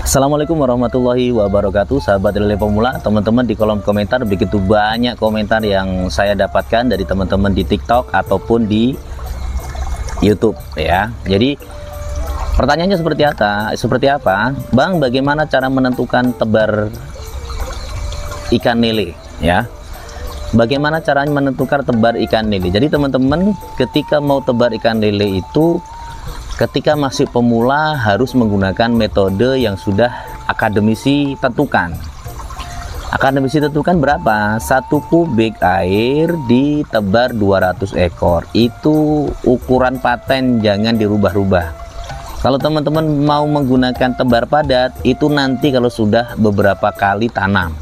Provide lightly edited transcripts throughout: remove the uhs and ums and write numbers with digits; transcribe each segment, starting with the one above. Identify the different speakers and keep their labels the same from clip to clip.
Speaker 1: Assalamualaikum warahmatullahi wabarakatuh, sahabat lele pemula. Teman-teman, di kolom komentar begitu banyak komentar yang saya dapatkan dari teman-teman di TikTok ataupun di YouTube ya. Jadi pertanyaannya seperti apa? Bang, bagaimana cara menentukan tebar ikan lele ya? Bagaimana caranya menentukan tebar ikan lele? Jadi teman-teman, ketika mau tebar ikan lele itu, ketika masih pemula harus menggunakan metode yang sudah akademisi tentukan. Akademisi tentukan berapa? 1 kubik air ditebar 200 ekor. Itu ukuran paten, jangan dirubah-rubah. Kalau teman-teman mau menggunakan tebar padat, itu nanti kalau sudah beberapa kali tanam.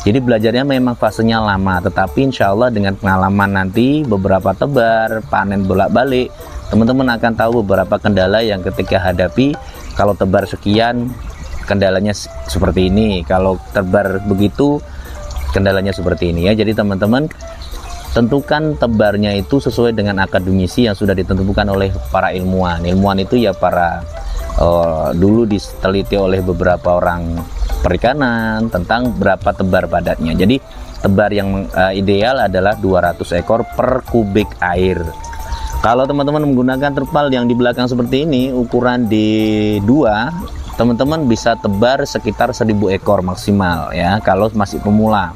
Speaker 1: Jadi belajarnya memang fasenya lama, tetapi insya Allah dengan pengalaman nanti beberapa tebar, panen bolak-balik, teman-teman akan tahu beberapa kendala yang ketika hadapi. Kalau tebar sekian, kendalanya seperti ini. Kalau tebar begitu, kendalanya seperti ini ya. Jadi teman-teman, tentukan tebarnya itu sesuai dengan akademisi yang sudah ditentukan oleh para ilmuwan. Ilmuwan itu ya para dulu diteliti oleh beberapa orang perikanan tentang berapa tebar padatnya. Jadi tebar yang ideal adalah 200 ekor per kubik air. Kalau teman-teman menggunakan terpal yang di belakang seperti ini, ukuran D2, teman-teman bisa tebar sekitar 1000 ekor maksimal ya, kalau masih pemula.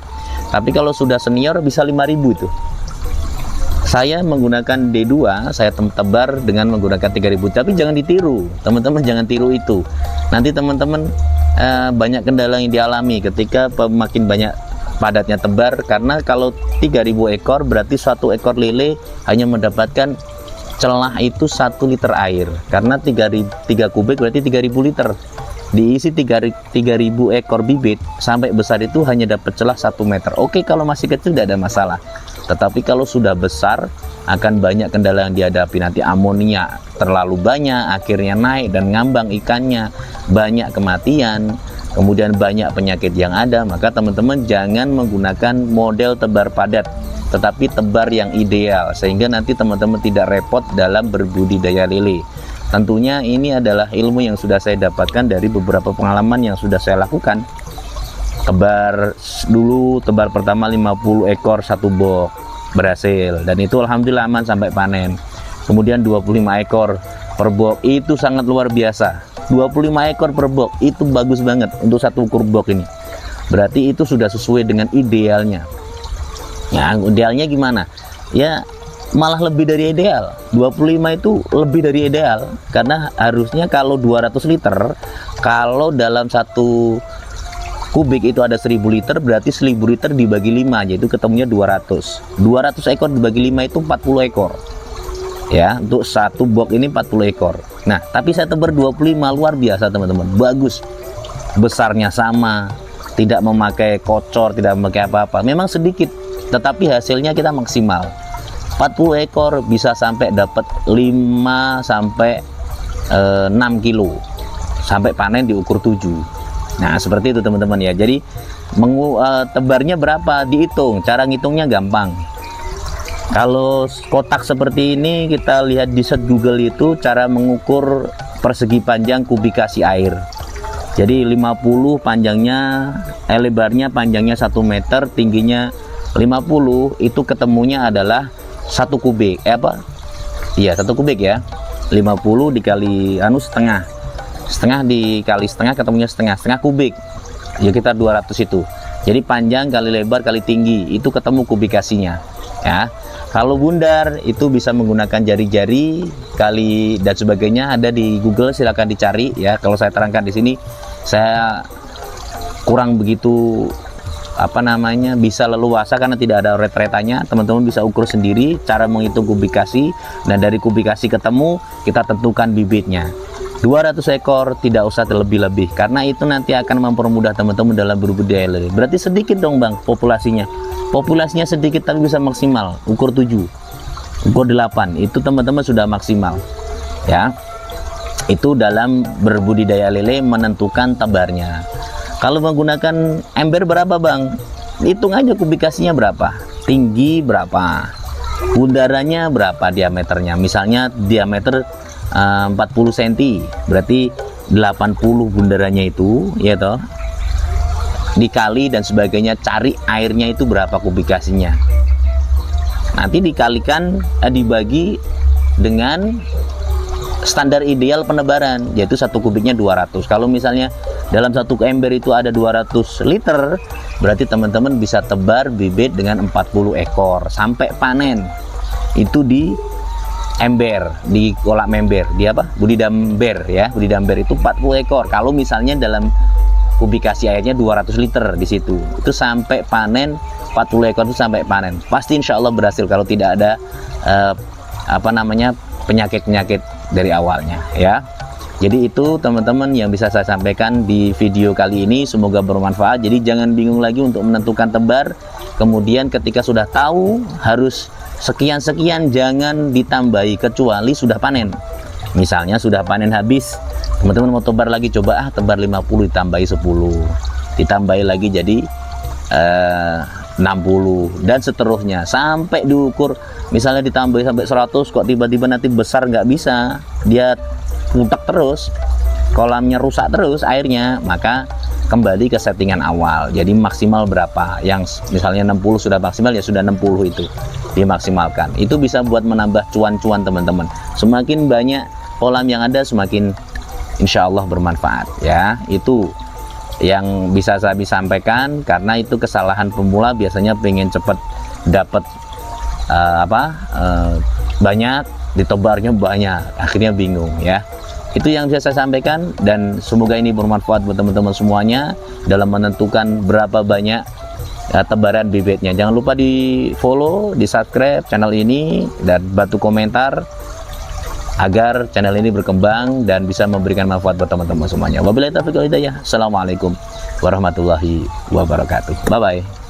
Speaker 1: Tapi kalau sudah senior bisa 5000 itu. Saya menggunakan D2, saya tebar dengan menggunakan 3000, tapi jangan ditiru. Teman-teman jangan tiru itu. Nanti teman-teman banyak kendala yang dialami ketika makin banyak padatnya tebar, karena kalau 3000 ekor berarti 1 ekor lele hanya mendapatkan celah itu 1 liter air, karena 3 kubik berarti 3000 liter. Diisi 3000 ekor bibit sampai besar itu hanya dapat celah 1 meter. Oke, kalau masih kecil tidak ada masalah, tetapi kalau sudah besar akan banyak kendala yang dihadapi. Nanti amonia terlalu banyak, akhirnya naik dan ngambang ikannya, banyak kematian, kemudian banyak penyakit yang ada. Maka teman-teman jangan menggunakan model tebar padat, tetapi tebar yang ideal, sehingga nanti teman-teman tidak repot dalam berbudidaya lele. Tentunya ini adalah ilmu yang sudah saya dapatkan dari beberapa pengalaman yang sudah saya lakukan. Tebar dulu, tebar pertama 50 ekor 1 box berhasil, dan itu alhamdulillah aman sampai panen. Kemudian 25 ekor per box, itu sangat luar biasa. 25 ekor per box itu bagus banget untuk 1 ukur box ini. Berarti itu sudah sesuai dengan idealnya. Ya, idealnya gimana? Ya, malah lebih dari ideal. 25 itu lebih dari ideal, karena harusnya kalau 200 liter, kalau dalam 1 kubik itu ada 1000 liter, berarti 1000 liter dibagi 5, yaitu ketemunya 200. 200 ekor dibagi 5 itu 40 ekor. Ya, untuk 1 box ini 40 ekor. Nah, tapi saya tebar 25, luar biasa teman-teman. Bagus. Besarnya sama, tidak memakai kocor, tidak memakai apa-apa. Memang sedikit, tetapi hasilnya kita maksimal. 40 ekor bisa sampai dapat 5 sampai 6 kilo sampai panen diukur 7. Nah, seperti itu teman-teman ya. Jadi tebarnya berapa dihitung, cara ngitungnya gampang. Kalau kotak seperti ini, kita lihat di search Google itu cara mengukur persegi panjang kubikasi air. Jadi 50 panjangnya, lebarnya panjangnya 1 meter, tingginya 50, itu ketemunya adalah 1 kubik. Iya, 1 kubik ya. 50 dikali setengah dikali setengah, ketemunya setengah kubik. Ya, kita 200 itu. Jadi panjang kali lebar kali tinggi, itu ketemu kubikasinya ya. Kalau bundar itu bisa menggunakan jari-jari kali dan sebagainya, ada di Google, silahkan dicari ya. Kalau saya terangkan di sini, saya kurang begitu bisa leluasa karena tidak ada ret-retannya. Teman-teman bisa ukur sendiri cara menghitung kubikasi, dan dari kubikasi ketemu, kita tentukan bibitnya. 200 ekor tidak usah terlebih-lebih, karena itu nanti akan mempermudah teman-teman dalam berbudidaya lele. Berarti sedikit dong Bang populasinya sedikit tapi bisa maksimal. Ukur 7, ukur 8, itu teman-teman sudah maksimal ya. Itu dalam berbudidaya lele menentukan tebarnya. Kalau menggunakan ember berapa Bang? Hitung aja kubikasinya berapa, tinggi berapa, bundarannya berapa, diameternya. Misalnya diameter 40 cm, berarti 80 bundarannya itu, ya toh, dikali dan sebagainya, cari airnya itu berapa kubikasinya. Nanti dikalikan, dibagi dengan standar ideal penebaran, yaitu 1 kubiknya 200. Kalau misalnya dalam 1 ember itu ada 200 liter, berarti teman-teman bisa tebar bibit dengan 40 ekor sampai panen. Itu di ember, di kolam ember, di apa? Budidamber ya. Budidamber itu 40 ekor. Kalau misalnya dalam kubikasi airnya 200 liter di situ, itu sampai panen 40 ekor itu sampai panen. Pasti insya Allah berhasil kalau tidak ada penyakit-penyakit dari awalnya ya. Jadi itu teman-teman yang bisa saya sampaikan di video kali ini, semoga bermanfaat. Jadi jangan bingung lagi untuk menentukan tebar. Kemudian ketika sudah tahu harus sekian-sekian, jangan ditambahi kecuali sudah panen. Misalnya sudah panen habis, teman-teman mau tebar lagi, coba tebar 50 ditambahi 10, ditambahi lagi jadi 60 dan seterusnya sampai diukur. Misalnya ditambahi sampai 100 kok tiba-tiba nanti besar, nggak bisa, dia putek terus, kolamnya rusak terus airnya, maka kembali ke settingan awal. Jadi maksimal berapa, yang misalnya 60 sudah maksimal, ya sudah 60 itu dimaksimalkan. Itu bisa buat menambah cuan-cuan teman-teman. Semakin banyak kolam yang ada, semakin insya Allah bermanfaat ya. Itu yang bisa saya sampaikan, karena itu kesalahan pemula, biasanya pengen cepat dapat banyak, ditebarnya banyak, akhirnya bingung ya. Itu yang bisa saya sampaikan, dan semoga ini bermanfaat buat teman-teman semuanya dalam menentukan berapa banyak tebaran bibitnya. Jangan lupa di follow, di subscribe channel ini, dan bantu komentar agar channel ini berkembang dan bisa memberikan manfaat buat teman-teman semuanya. Wabillahi taufiq wal hidayah. Assalamualaikum warahmatullahi wabarakatuh. Bye bye.